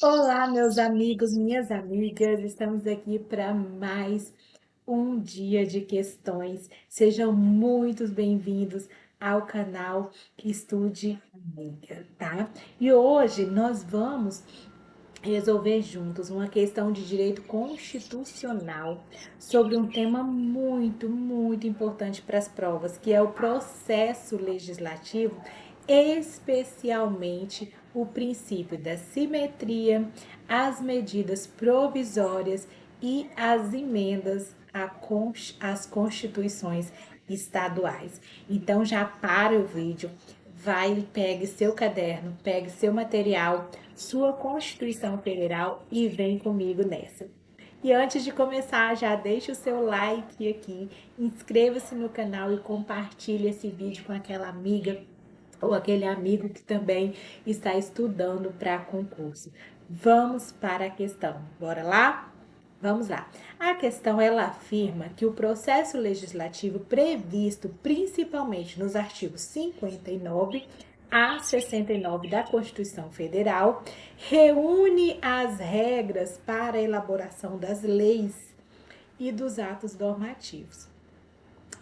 Olá, meus amigos, minhas amigas, estamos aqui para mais um dia de questões. Sejam muito bem-vindos ao canal Estude Amiga, tá? E hoje nós vamos resolver juntos uma questão de direito constitucional sobre um tema muito importante para as provas, que é o processo legislativo, especialmente o princípio da simetria, as medidas provisórias e as emendas às constituições estaduais. Então já para o vídeo, vai, pegue seu caderno, pegue seu material, sua Constituição Federal e vem comigo nessa. E antes de começar, já deixe o seu like aqui, inscreva-se no canal e compartilhe esse vídeo com aquela amiga ou aquele amigo que também está estudando para concurso. Vamos para a questão. Bora lá? Vamos lá. A questão ela afirma que o processo legislativo previsto principalmente nos artigos 59 a 69 da Constituição Federal reúne as regras para a elaboração das leis e dos atos normativos.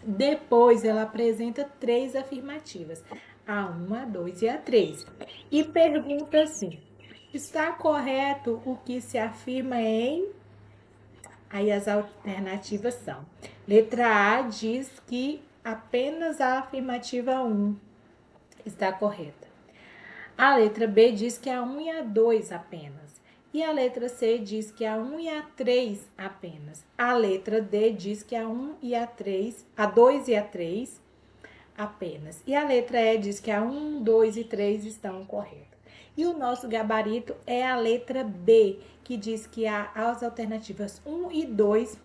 Depois ela apresenta três afirmativas, a 1, a 2 e a 3. E pergunta assim: está correto o que se afirma em. Aí as alternativas são: letra A diz que apenas a afirmativa 1 está correta. A letra B diz que a 1 e a 2 apenas. E a letra C diz que a 1 e a 3 apenas. A letra D diz que a 1 e a 3, a 2 e a 3 apenas. E a letra E diz que a 1, 2 e 3 estão corretas. E o nosso gabarito é a letra B, que diz que as alternativas 1 e 2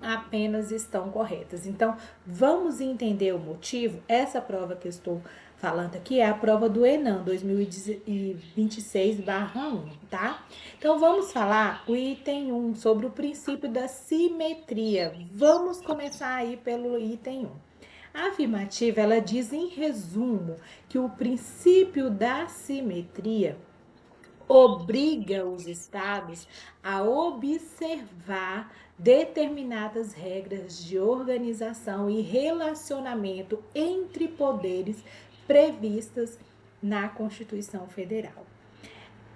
apenas estão corretas. Então, vamos entender o motivo. Essa prova que eu estou falando aqui é a prova do ENAM 2026/1, tá? Então, vamos falar o item 1 sobre o princípio da simetria. Vamos começar aí pelo item 1. A afirmativa, ela diz em resumo que o princípio da simetria obriga os estados a observar determinadas regras de organização e relacionamento entre poderes previstas na Constituição Federal.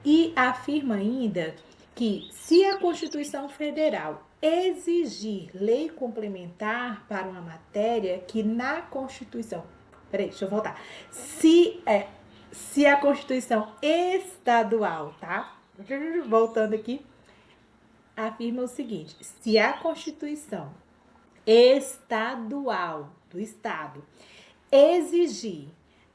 E afirma ainda que, se a Constituição Federal exigir lei complementar para uma matéria que na Constituição. Peraí, deixa eu voltar. Se a Constituição estadual, tá? Voltando aqui, afirma o seguinte: se a Constituição estadual do Estado exigir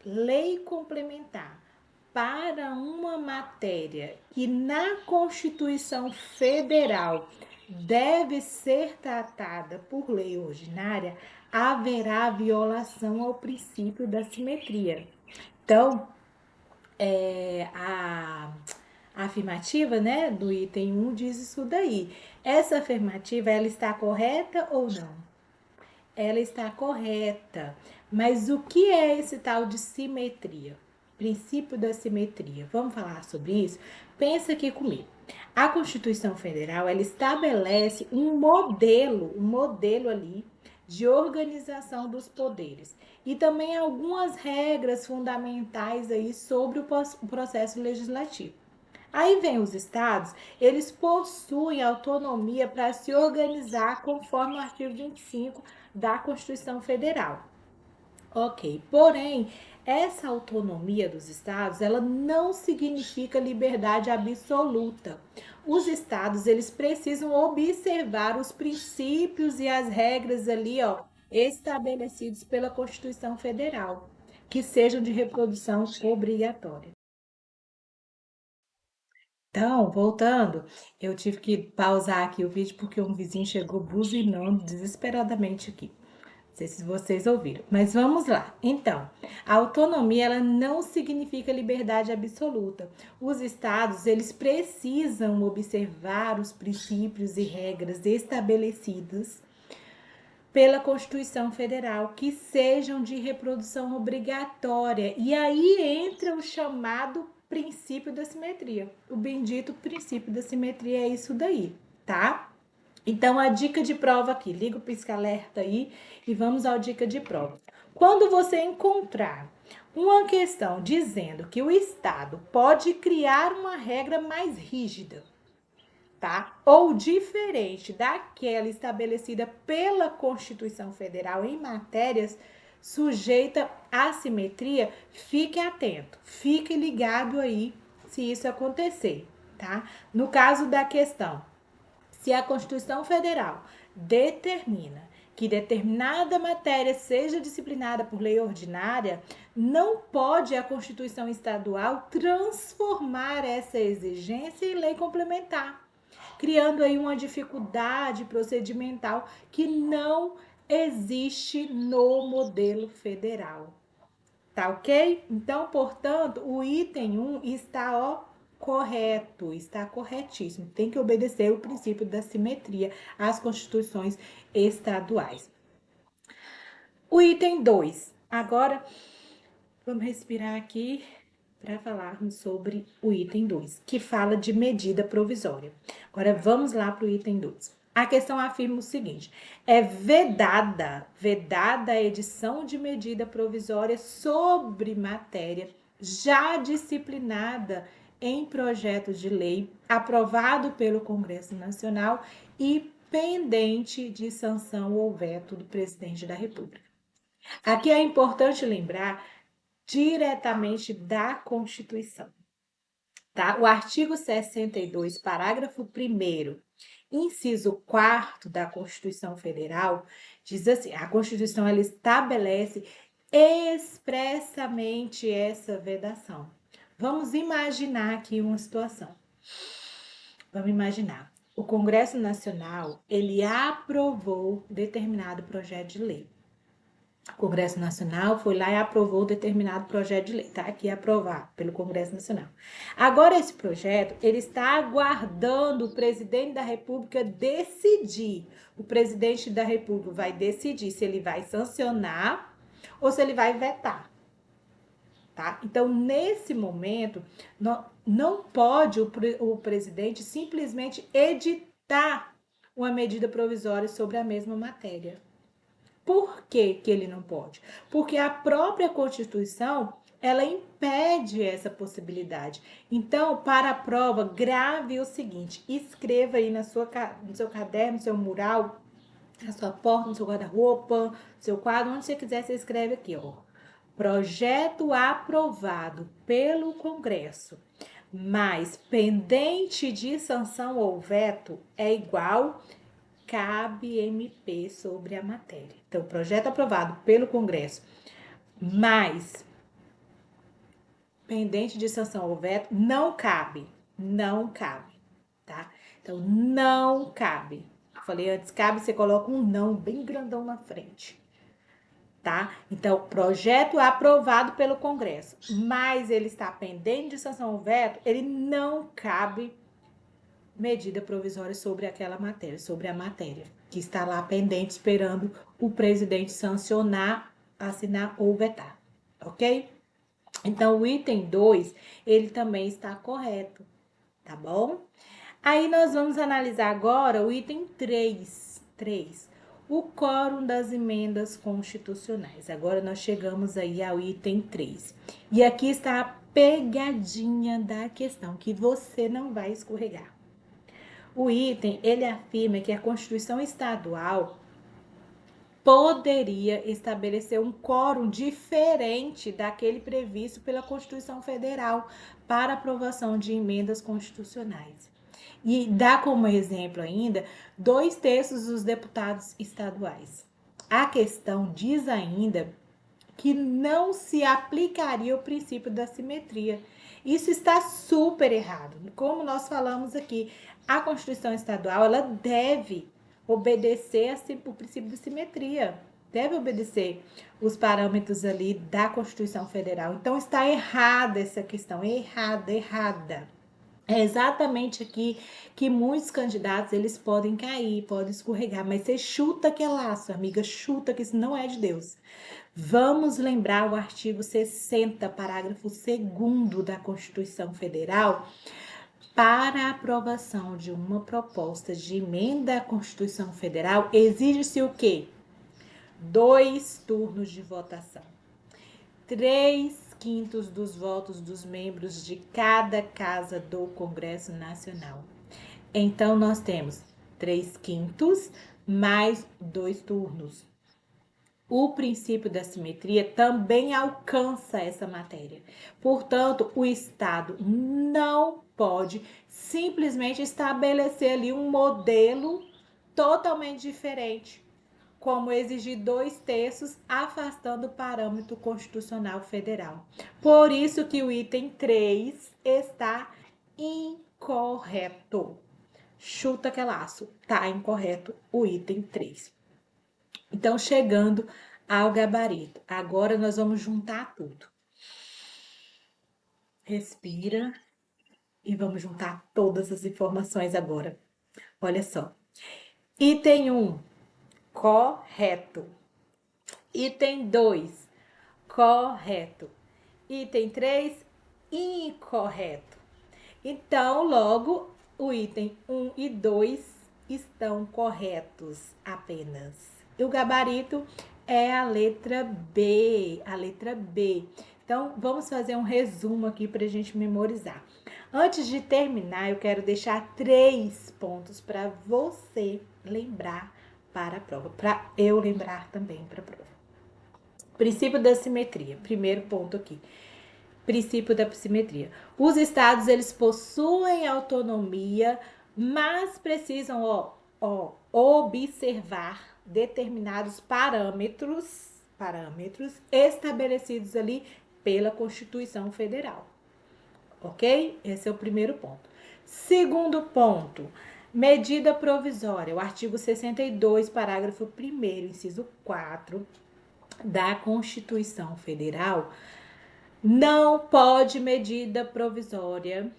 lei complementar para uma matéria que na Constituição Federal deve ser tratada por lei ordinária, haverá violação ao princípio da simetria. Então, a afirmativa, né, do item 1 diz isso daí. Essa afirmativa, ela está correta ou não? Ela está correta. Mas o que é esse tal de simetria? Princípio da simetria. Vamos falar sobre isso? Pensa aqui comigo. A Constituição Federal, ela estabelece um modelo ali de organização dos poderes e também algumas regras fundamentais aí sobre o processo legislativo. Aí vem os estados, eles possuem autonomia para se organizar conforme o artigo 25 da Constituição Federal. Ok, porém, essa autonomia dos estados, ela não significa liberdade absoluta. Os estados, eles precisam observar os princípios e as regras ali, ó, estabelecidos pela Constituição Federal, que sejam de reprodução obrigatória. Então, voltando, eu tive que pausar aqui o vídeo porque um vizinho chegou buzinando desesperadamente aqui. Não sei se vocês ouviram, mas vamos lá. Então, a autonomia ela não significa liberdade absoluta. Os estados, eles precisam observar os princípios e regras estabelecidos pela Constituição Federal que sejam de reprodução obrigatória. E aí entra o chamado princípio da simetria. O bendito princípio da simetria é isso daí, tá? Então, a dica de prova aqui, liga o pisca-alerta aí e vamos à dica de prova. Quando você encontrar uma questão dizendo que o Estado pode criar uma regra mais rígida, tá? Ou diferente daquela estabelecida pela Constituição Federal em matérias sujeita à simetria, fique atento, fique ligado aí se isso acontecer, tá? No caso da questão, se a Constituição Federal determina que determinada matéria seja disciplinada por lei ordinária, não pode a Constituição Estadual transformar essa exigência em lei complementar, criando aí uma dificuldade procedimental que não existe no modelo federal. Tá ok? Então, portanto, o item 1 está correto, está corretíssimo. Tem que obedecer o princípio da simetria às constituições estaduais. O item 2. Agora, vamos respirar aqui para falarmos sobre o item 2, que fala de medida provisória. Agora, vamos lá para o item 2. A questão afirma o seguinte: é vedada a edição de medida provisória sobre matéria já disciplinada em projeto de lei aprovado pelo Congresso Nacional e pendente de sanção ou veto do presidente da República. Aqui é importante lembrar diretamente da Constituição, tá? O artigo 62, parágrafo 1º, inciso 4º da Constituição Federal, diz assim: a Constituição ela estabelece expressamente essa vedação. Vamos imaginar aqui uma situação. Vamos imaginar. O Congresso Nacional, ele aprovou determinado projeto de lei. O Congresso Nacional foi lá e aprovou determinado projeto de lei, tá aqui aprovado pelo Congresso Nacional. Agora, esse projeto, ele está aguardando o presidente da República decidir. O presidente da República vai decidir se ele vai sancionar ou se ele vai vetar, tá? Então, nesse momento, não pode o presidente simplesmente editar uma medida provisória sobre a mesma matéria. Por que ele não pode? Porque a própria Constituição, ela impede essa possibilidade. Então, para a prova, grave o seguinte: escreva aí no seu caderno, no seu mural, na sua porta, no seu guarda-roupa, no seu quadro, onde você quiser, você escreve aqui, ó. Projeto aprovado pelo Congresso, mas pendente de sanção ou veto, é igual cabe MP sobre a matéria. Então, projeto aprovado pelo Congresso, mas pendente de sanção ou veto, não cabe, tá? Então, não cabe. Eu falei antes, cabe, você coloca um não bem grandão na frente, tá? Então, projeto aprovado pelo Congresso, mas ele está pendente de sanção ou veto, ele não cabe medida provisória sobre aquela matéria, sobre a matéria que está lá pendente, esperando o presidente sancionar, assinar ou vetar, ok? Então, o item 2, ele também está correto, tá bom? Aí, nós vamos analisar agora o item 3, o quórum das emendas constitucionais. Agora, nós chegamos aí ao item 3. E aqui está a pegadinha da questão, que você não vai escorregar. O item, ele afirma que a Constituição Estadual poderia estabelecer um quórum diferente daquele previsto pela Constituição Federal para aprovação de emendas constitucionais. E dá como exemplo ainda 2/3 dos deputados estaduais. A questão diz ainda que não se aplicaria o princípio da simetria. Isso está super errado. Como nós falamos aqui, a Constituição Estadual ela deve obedecer o princípio da simetria, deve obedecer os parâmetros ali da Constituição Federal. Então está errada essa questão, errada. É exatamente aqui que muitos candidatos eles podem cair, podem escorregar, mas você chuta que é laço, amiga, chuta que isso não é de Deus. Vamos lembrar o artigo 60, parágrafo 2º da Constituição Federal. Para a aprovação de uma proposta de emenda à Constituição Federal, exige-se o quê? 2 turnos de votação. 3/5 dos votos dos membros de cada casa do Congresso Nacional. Então, nós temos 3/5 mais 2 turnos. O princípio da simetria também alcança essa matéria. Portanto, o Estado não pode simplesmente estabelecer ali um modelo totalmente diferente, como exigir 2/3, afastando o parâmetro constitucional federal. Por isso que o item 3 está incorreto. Chuta que é laço, tá incorreto o item 3. Então, chegando ao gabarito, agora nós vamos juntar tudo. Respira e vamos juntar todas as informações agora. Olha só. Item 1, correto. Item 2, correto. Item 3, incorreto. Então, logo, o item 1 e 2 estão corretos apenas. E o gabarito é a letra B, a letra B. Então, vamos fazer um resumo aqui para a gente memorizar. Antes de terminar, eu quero deixar 3 pontos para você lembrar para a prova, para eu lembrar também para a prova. Princípio da simetria, primeiro ponto aqui. Princípio da simetria. Os estados, eles possuem autonomia, mas precisam observar determinados parâmetros estabelecidos ali pela Constituição Federal. Ok? Esse é o primeiro ponto. Segundo ponto, medida provisória. O artigo 62, parágrafo 1º, inciso 4 da Constituição Federal, não pode medida provisória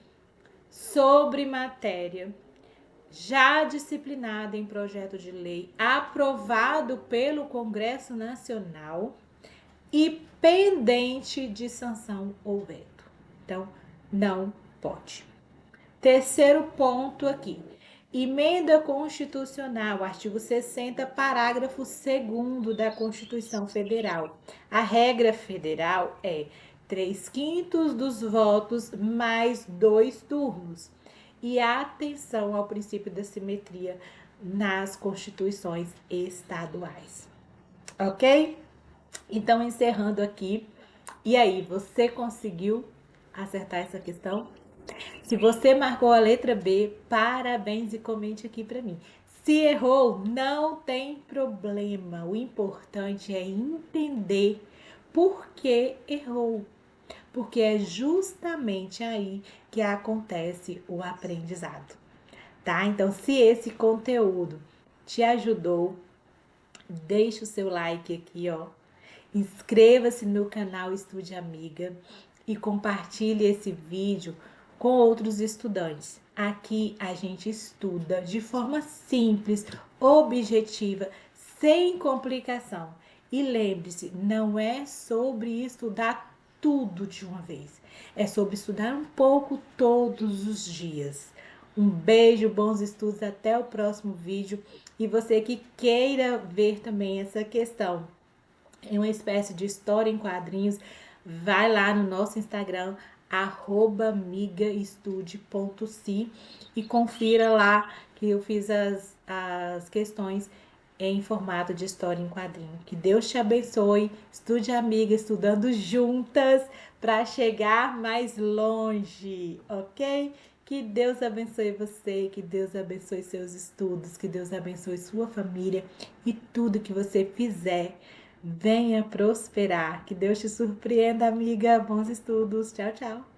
sobre matéria já disciplinada em projeto de lei aprovado pelo Congresso Nacional e pendente de sanção ou veto. Então, não pode. Terceiro ponto aqui. Emenda constitucional, artigo 60, parágrafo 2º da Constituição Federal. A regra federal é 3/5 dos votos mais 2 turnos. E atenção ao princípio da simetria nas constituições estaduais. Ok? Então, encerrando aqui. E aí, você conseguiu acertar essa questão? Se você marcou a letra B, parabéns e comente aqui para mim. Se errou, não tem problema. O importante é entender por que errou. Porque é justamente aí que acontece o aprendizado, tá? Então, se esse conteúdo te ajudou, deixe o seu like aqui, ó. Inscreva-se no canal Estude Amiga e compartilhe esse vídeo com outros estudantes. Aqui a gente estuda de forma simples, objetiva, sem complicação. E lembre-se, não é sobre estudar tudo de uma vez. É sobre estudar um pouco todos os dias. Um beijo, bons estudos, até o próximo vídeo. E você que queira ver também essa questão em uma espécie de história em quadrinhos, vai lá no nosso Instagram, @migaestude.se, e confira lá que eu fiz as questões em formato de história em quadrinho. Que Deus te abençoe, estude amiga, estudando juntas para chegar mais longe, ok? Que Deus abençoe você, que Deus abençoe seus estudos, que Deus abençoe sua família e tudo que você fizer. Venha prosperar. Que Deus te surpreenda, amiga. Bons estudos. Tchau, tchau.